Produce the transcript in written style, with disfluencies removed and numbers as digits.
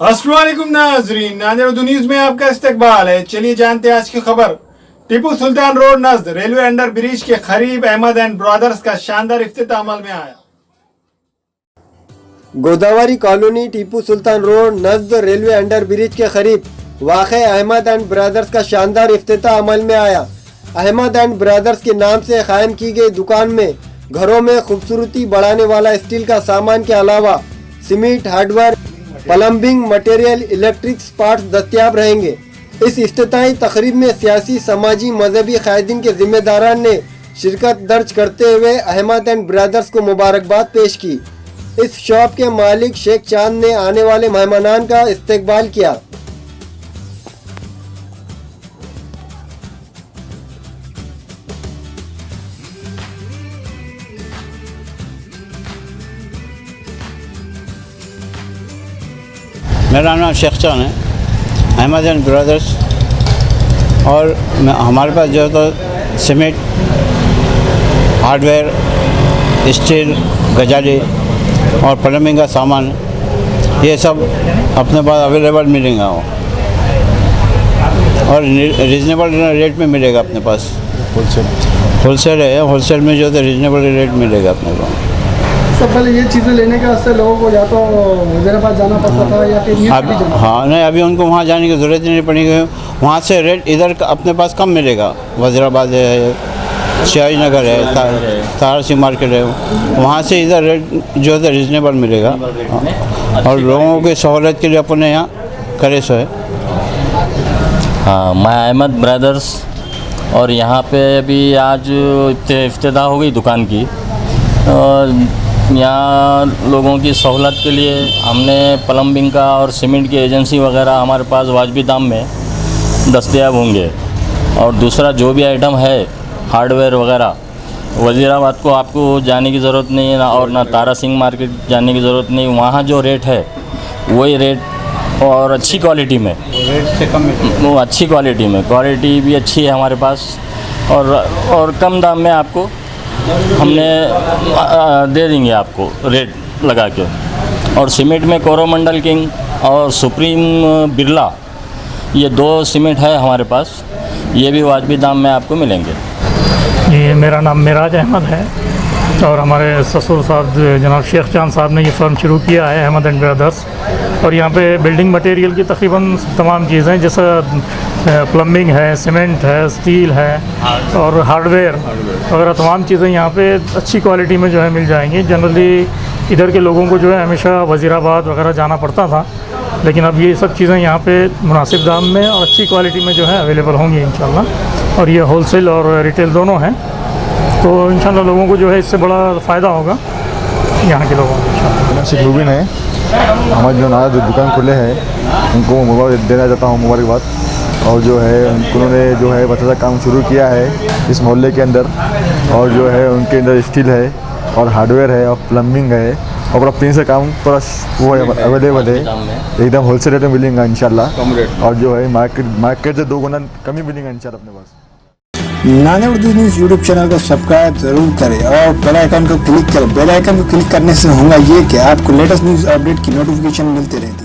अस्सलाम वालेकुम नाज़रीन, नाज़रीन न्यूज़ में आपका इस्तकबाल है। चलिए जानते हैं आज की खबर। Tipu Sultan road नज़द railway under bridge के करीब अहमद एंड ब्रदर्स का शानदार इफ्तिताह अमल में आया। Godavari colony Tipu Sultan road नज़द railway under bridge के करीब वाक़े अहमद एंड ब्रदर्स का शानदार इफ्तिताह अमल में आया। अहमद एंड ब्रदर्स के नाम से कायम की गई दुकान में घरों में खूबसूरती बढ़ाने वाला स्टील का सामान के अलावा cement, hardware, plumbing material, electric parts दस्तियाब रहेंगे। इस इफ्तिताही तकरीब में सियासी, समाजी, मजहबी कायदीन के जिम्मेदारान ने शिरकत दर्ज करते हुए अहमद एंड ब्रदर्स को मुबारकबाद पेश की। इस शॉप के मालिक शेख चांद ने आने वाले मेहमानान का इस्तकबाल किया। मेरा नाम शेख चांद है, अहमद एंड ब्रदर्स। और हमारे पास जो है तो सीमेंट, हार्डवेयर, स्टील, गजाली और प्लम्बिंग का सामान, ये सब अपने पास अवेलेबल मिलेगा और रीज़नेबल रेट में मिलेगा अपने पास। होलसेल है, होलसेल में जो है रीज़नेबल रेट मिलेगा अपने को। सब पहले ये चीज़ें लेने के वास्ते लोगों को या तो वजीराबाद जाना पड़ता था या फिर हाँ नहीं, अभी उनको वहाँ जाने की ज़रूरत नहीं पड़ेगी। वहाँ से रेट इधर अपने पास कम मिलेगा। वजीराबाद है, शाही नगर है, तारसी मार्केट है, वहाँ से इधर रेट जो है रीज़नेबल मिलेगा और लोगों की सहूलत के लिए अपने यहाँ करे सो है। हाँ, मैं अहमद ब्रदर्स और यहाँ पे अभी आज इफ्तिताह हो गई दुकान की। यहाँ लोगों की सहूलत के लिए हमने प्लम्बिंग का और सीमेंट की एजेंसी वगैरह हमारे पास वाजबी दाम में दस्तयाब होंगे। और दूसरा जो भी आइटम है हार्डवेयर वगैरह, वज़ीराबाद को आपको जाने की ज़रूरत नहीं है ना, और ना तारा सिंह मार्केट जाने की ज़रूरत नहीं। वहाँ जो रेट है वही रेट और अच्छी क्वालिटी में, रेट से कम वो अच्छी क्वालिटी में, क्वालिटी भी अच्छी है हमारे पास और कम दाम में आपको हमने दे देंगे आपको रेट लगा के। और सीमेंट में कोरोमंडल किंग और सुप्रीम बिरला, ये दो सीमेंट है हमारे पास, ये भी वाजबी दाम में आपको मिलेंगे। ये मेरा नाम मिराज अहमद है और हमारे ससुर साहब जनाब शेख चांद साहब ने ये फर्म शुरू किया है अहमद एंड ब्रदर्स। और यहाँ पे बिल्डिंग मटेरियल की तकरीबन तमाम चीज़ें, जैसे प्लम्बिंग है, सीमेंट है, स्टील है और हार्डवेयर वगैरह तमाम चीज़ें यहाँ पे अच्छी क्वालिटी में जो है मिल जाएंगी। जनरली इधर के लोगों को जो है हमेशा वज़ीराबाद वगैरह जाना पड़ता था, लेकिन अब ये सब चीज़ें यहाँ पे मुनासिब दाम में और अच्छी क्वालिटी में जो है अवेलेबल होंगी इंशाल्लाह। और ये होलसेल और रिटेल दोनों हैं, तो इंशाल्लाह लोगों को जो है इससे बड़ा फ़ायदा होगा यहाँ के लोगों को इंशाल्लाह। शेख रूबिन है, हमारे जो नया जो दुकान खुले हैं उनको मुबारक देना चाहता हूँ, मुबारकबाद। और जो है उन्होंने जो है अच्छा काम शुरू किया है इस मोहल्ले के अंदर, और जो है उनके अंदर स्टील है और हार्डवेयर है और प्लम्बिंग है और पूरा पिन से काम पूरा वो अवेलेबल है, एकदम होलसेल रेट में मिलेगा इंशाल्लाह। और जो है मार्केट से 2 गुना कम ही मिलेगा इंशाल्लाह अपने पास। नाने उर्दू न्यूज़ यूट्यूब चैनल को सब्सक्राइब जरूर करें और बेल आइकन को क्लिक करें। बेल आइकन को क्लिक करने से होगा ये कि आपको लेटेस्ट न्यूज़ अपडेट की नोटिफिकेशन मिलती रहेगी।